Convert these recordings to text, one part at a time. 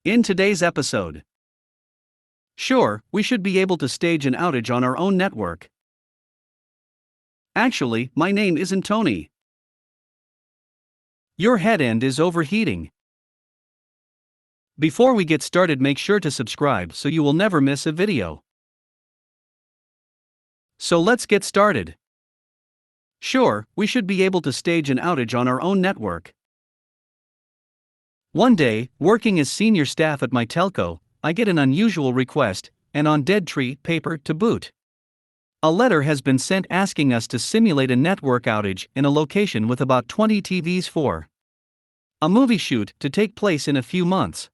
In today's episode, sure, we should be able to stage an outage on our own network. Actually, my name isn't Tony. Your head end is overheating. Before we get started, make sure to subscribe so you will never miss a video. So let's get started. Sure, we should be able to stage an outage on our own network. One day, working as senior staff at my telco, I get an unusual request, and on dead tree paper to boot. A letter has been sent asking us to simulate a network outage in a location with about 20 TVs for a movie shoot to take place in a few months.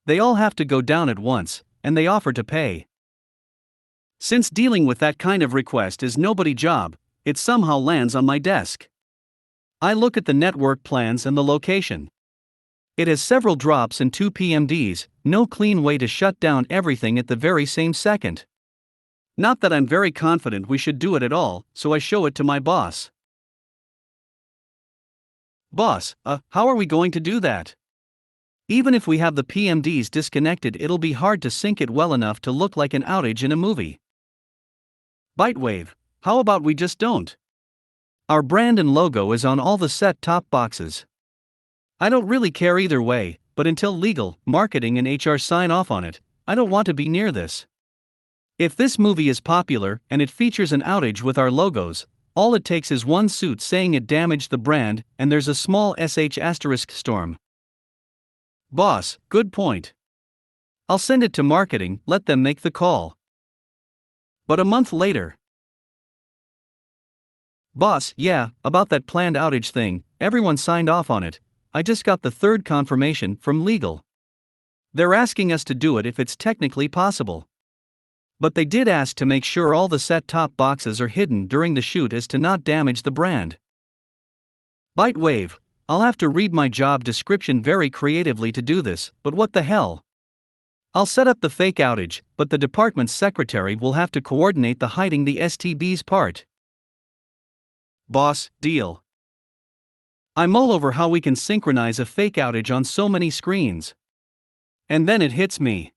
They all have to go down at once, and they offer to pay. Since dealing with that kind of request is nobody's job, it somehow lands on my desk. I look at the network plans and the location. It has several drops and 2 PMDs, no clean way to shut down everything at the very same second. Not that I'm very confident we should do it at all, so I show it to my boss. Boss, how are we going to do that? Even if we have the PMDs disconnected, it'll be hard to sync it well enough to look like an outage in a movie. Bitewave, how about we just don't? Our brand and logo is on all the set-top boxes. I don't really care either way, but until legal, marketing and HR sign off on it, I don't want to be near this. If this movie is popular and it features an outage with our logos, all it takes is one suit saying it damaged the brand and there's a small sh* storm. Boss, good point. I'll send it to marketing, let them make the call. But a month later. Boss, yeah, about that planned outage thing, everyone signed off on it. I just got the third confirmation from legal. They're asking us to do it if it's technically possible. But they did ask to make sure all the set-top boxes are hidden during the shoot as to not damage the brand. Bitewave, I'll have to read my job description very creatively to do this, but what the hell? I'll set up the fake outage, but the department's secretary will have to coordinate the hiding the STBs part. Boss, deal. I mull over how we can synchronize a fake outage on so many screens. And then it hits me.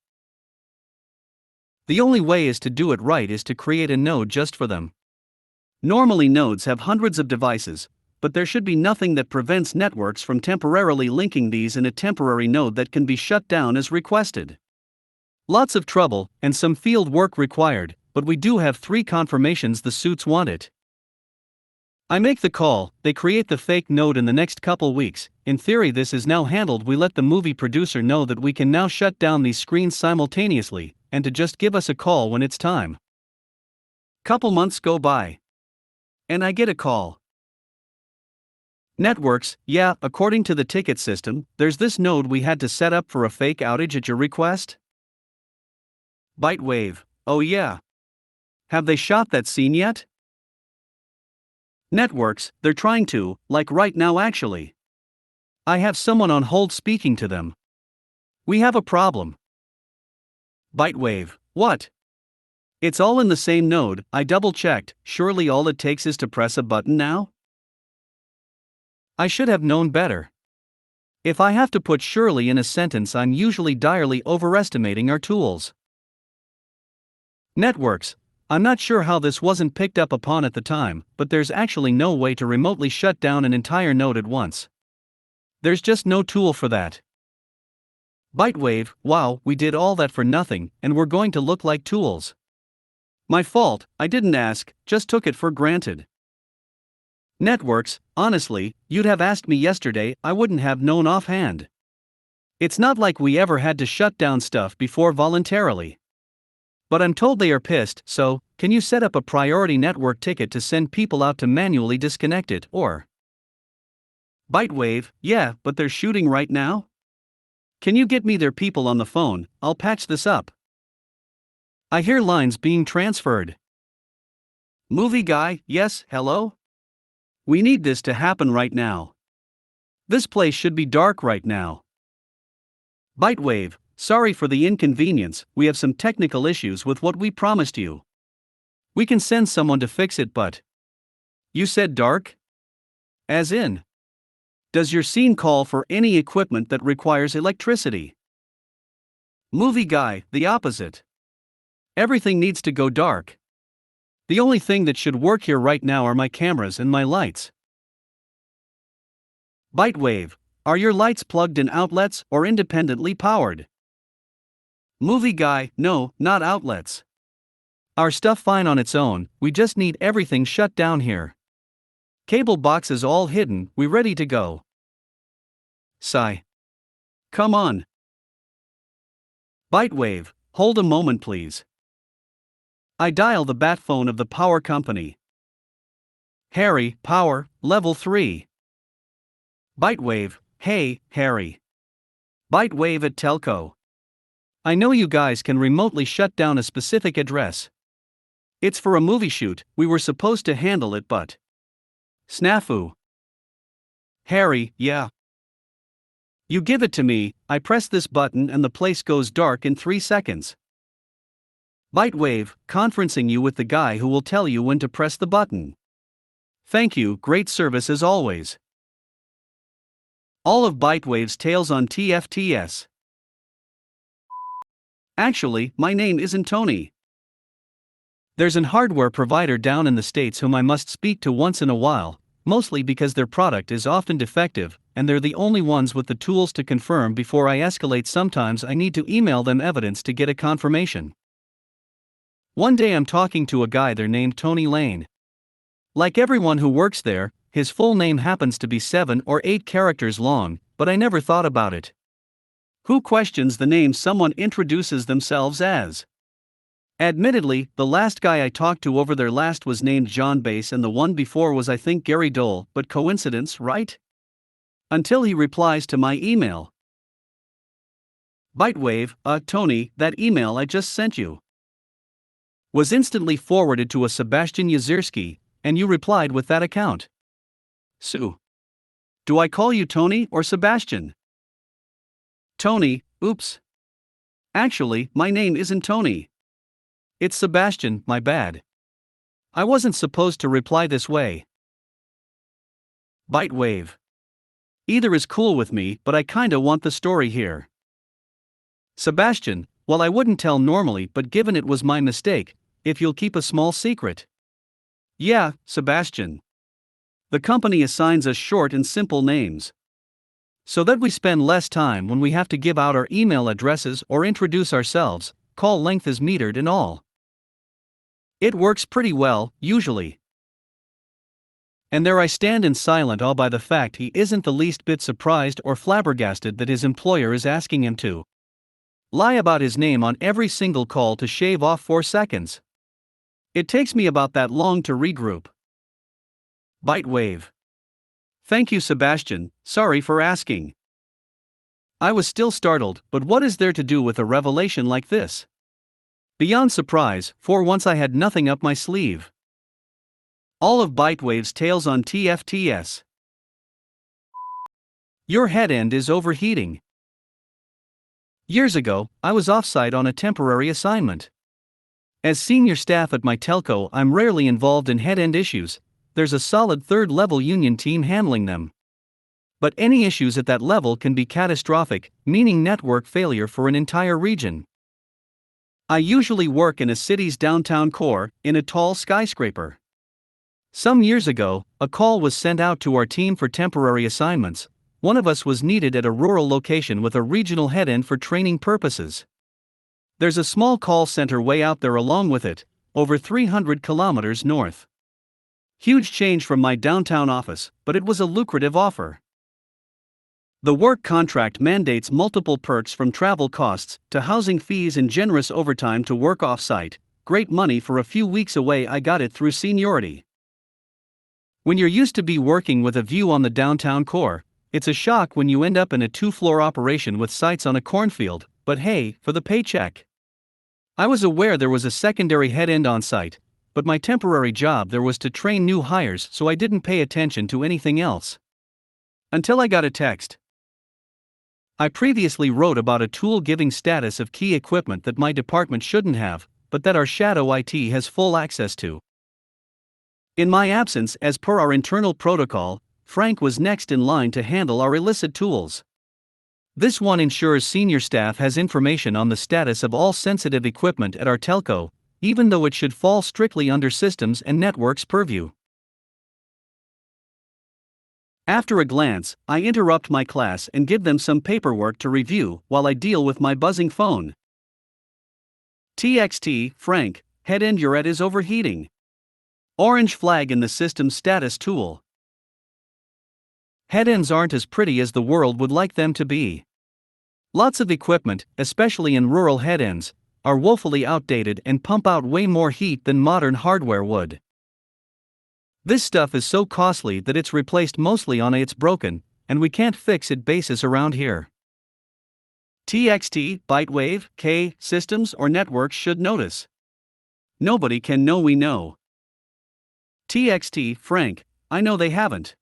The only way is to do it right is to create a node just for them. Normally nodes have hundreds of devices, but there should be nothing that prevents networks from temporarily linking these in a temporary node that can be shut down as requested. Lots of trouble and some field work required, but we do have 3 confirmations the suits want it. I make the call, they create the fake node in the next couple weeks. In theory this is now handled. We let the movie producer know that we can now shut down these screens simultaneously, and to just give us a call when it's time. Couple months go by. And I get a call. Networks, yeah, according to the ticket system, there's this node we had to set up for a fake outage at your request. Bitewave, oh yeah. Have they shot that scene yet? Networks, they're trying to, like right now actually. I have someone on hold speaking to them. We have a problem. Bitewave, what? It's all in the same node, I double-checked, surely all it takes is to press a button now? I should have known better. If I have to put surely in a sentence, I'm usually direly overestimating our tools. Networks, I'm not sure how this wasn't picked up upon at the time, but there's actually no way to remotely shut down an entire node at once. There's just no tool for that. Bitewave, wow, we did all that for nothing, and we're going to look like tools. My fault, I didn't ask, just took it for granted. Networks, honestly, you'd have asked me yesterday, I wouldn't have known offhand. It's not like we ever had to shut down stuff before voluntarily. But I'm told they are pissed, so, can you set up a priority network ticket to send people out to manually disconnect it, or? Bitewave, yeah, but they're shooting right now? Can you get me their people on the phone, I'll patch this up. I hear lines being transferred. Movie guy, yes, hello? We need this to happen right now. This place should be dark right now. Bitewave, sorry for the inconvenience, we have some technical issues with what we promised you. We can send someone to fix it, but. You said dark? As in? Does your scene call for any equipment that requires electricity? Movie guy, the opposite. Everything needs to go dark. The only thing that should work here right now are my cameras and my lights. Bytewave, are your lights plugged in outlets or independently powered? Movie guy, no, not outlets. Our stuff fine on its own, we just need everything shut down here. Cable boxes all hidden, we ready to go. Sigh. Come on. Bytewave, hold a moment please. I dial the bat phone of the power company. Harry, power, level 3. Bytewave, hey, Harry. Bytewave at telco. I know you guys can remotely shut down a specific address. It's for a movie shoot, we were supposed to handle it but. Snafu. Harry, yeah. You give it to me, I press this button and the place goes dark in 3 seconds. Bytewave, conferencing you with the guy who will tell you when to press the button. Thank you, great service as always. All of Bytewave's tales on TFTS. Actually, my name isn't Tony. There's an hardware provider down in the States whom I must speak to once in a while, mostly because their product is often defective, and they're the only ones with the tools to confirm before I escalate. Sometimes I need to email them evidence to get a confirmation. One day I'm talking to a guy there named Tony Lane. Like everyone who works there, his full name happens to be 7 or 8 characters long, but I never thought about it. Who questions the name someone introduces themselves as? Admittedly, the last guy I talked to over there last was named John Bass and the one before was I think Gary Dole, but coincidence, right? Until he replies to my email. Bytewave, Tony, that email I just sent you was instantly forwarded to a Sebastian Yazierski, and you replied with that account. Sue. Do I call you Tony or Sebastian? Tony, oops. Actually, my name isn't Tony. It's Sebastian, my bad. I wasn't supposed to reply this way. Bytewave. Either is cool with me, but I kinda want the story here. Sebastian, well I wouldn't tell normally but given it was my mistake, if you'll keep a small secret. Yeah, Sebastian. The company assigns us short and simple names. So that we spend less time when we have to give out our email addresses or introduce ourselves, call length is metered and all. It works pretty well, usually. And there I stand in silent awe by the fact he isn't the least bit surprised or flabbergasted that his employer is asking him to lie about his name on every single call to shave off 4 seconds. It takes me about that long to regroup. Bytewave. Thank you, Sebastian, sorry for asking. I was still startled, but what is there to do with a revelation like this? Beyond surprise, for once I had nothing up my sleeve. All of Bytewave's tales on TFTS. Your head end is overheating. Years ago, I was offsite on a temporary assignment. As senior staff at my telco, I'm rarely involved in head-end issues. There's a solid third-level union team handling them. But any issues at that level can be catastrophic, meaning network failure for an entire region. I usually work in a city's downtown core, in a tall skyscraper. Some years ago, a call was sent out to our team for temporary assignments. One of us was needed at a rural location with a regional head-end for training purposes. There's a small call center way out there along with it, over 300 kilometers north. Huge change from my downtown office, but it was a lucrative offer. The work contract mandates multiple perks from travel costs to housing fees and generous overtime to work off-site. Great money for a few weeks away. I got it through seniority. When you're used to be working with a view on the downtown core, it's a shock when you end up in a 2-floor operation with sites on a cornfield, but hey, for the paycheck. I was aware there was a secondary head-end on site, but my temporary job there was to train new hires, so I didn't pay attention to anything else. Until I got a text. I previously wrote about a tool giving status of key equipment that my department shouldn't have, but that our shadow IT has full access to. In my absence, as per our internal protocol, Frank was next in line to handle our illicit tools. This one ensures senior staff has information on the status of all sensitive equipment at our telco, even though it should fall strictly under systems and networks purview. After a glance, I interrupt my class and give them some paperwork to review while I deal with my buzzing phone. TXT, Frank, head-end URET is overheating. Orange flag in the system status tool. Head-ends aren't as pretty as the world would like them to be. Lots of equipment, especially in rural head-ends, are woefully outdated and pump out way more heat than modern hardware would. This stuff is so costly that it's replaced mostly on a it's broken, and we can't fix it basis around here. TXT, Bytewave, K, systems or networks should notice. Nobody can know we know. TXT, Frank, I know they haven't.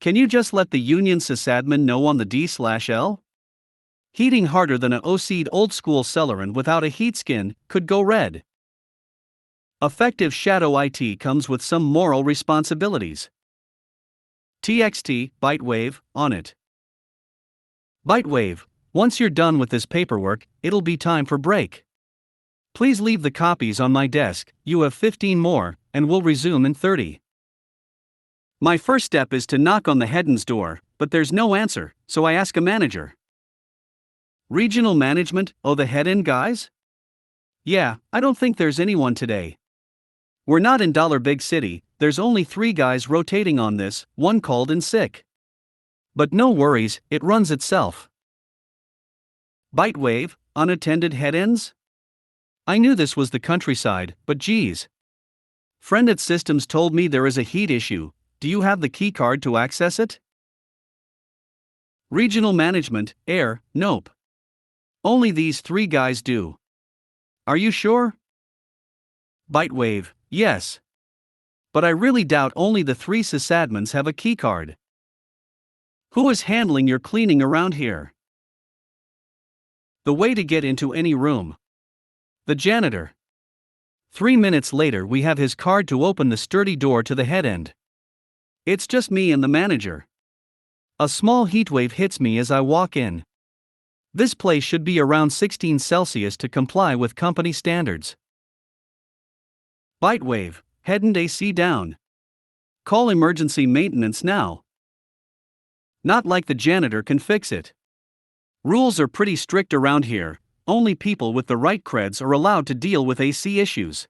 Can you just let the union sysadmin know on the D/L? Heating harder than a OC'd old school Celeron without a heat skin could go red. Effective shadow IT comes with some moral responsibilities. TXT, Bytewave, on it. Bytewave, once you're done with this paperwork, it'll be time for break. Please leave the copies on my desk, you have 15 more, and we'll resume in 30. My first step is to knock on the head-end's door, but there's no answer, so I ask a manager. Regional management, oh the head-end guys? Yeah, I don't think there's anyone today. We're not in Big City, there's only 3 guys rotating on this, one called in sick. But no worries, it runs itself. Bytewave, unattended head-ends? I knew this was the countryside, but geez. Friend at Systems told me there is a heat issue, do you have the keycard to access it? Regional management, air, nope. Only these 3 guys do. Are you sure? Bytewave, yes. But I really doubt only the 3 sysadmins have a keycard. Who is handling your cleaning around here? The way to get into any room. The janitor. 3 minutes later we have his card to open the sturdy door to the head end. It's just me and the manager. A small heatwave hits me as I walk in. This place should be around 16 Celsius to comply with company standards. Bytewave, head-end AC down. Call emergency maintenance now. Not like the janitor can fix it. Rules are pretty strict around here, only people with the right creds are allowed to deal with AC issues.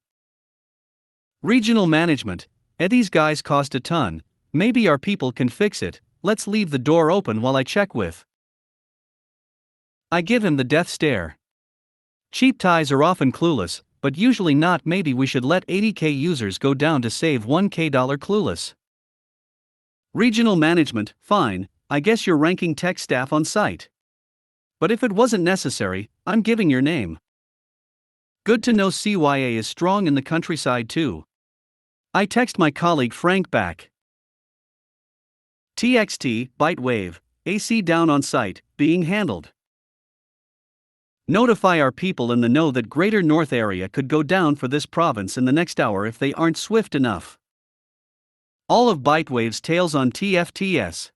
Regional management, these guys cost a ton, maybe our people can fix it, let's leave the door open while I check with. I give him the death stare. Cheap ties are often clueless, but usually not. Maybe we should let 80K users go down to save $1K clueless. Regional management, fine, I guess you're ranking tech staff on site. But if it wasn't necessary, I'm giving your name. Good to know CYA is strong in the countryside too. I text my colleague Frank back. TXT, Bytewave, AC down on site, being handled. Notify our people in the know that Greater North area could go down for this province in the next hour if they aren't swift enough. All of Bytewave's tails on TFTS.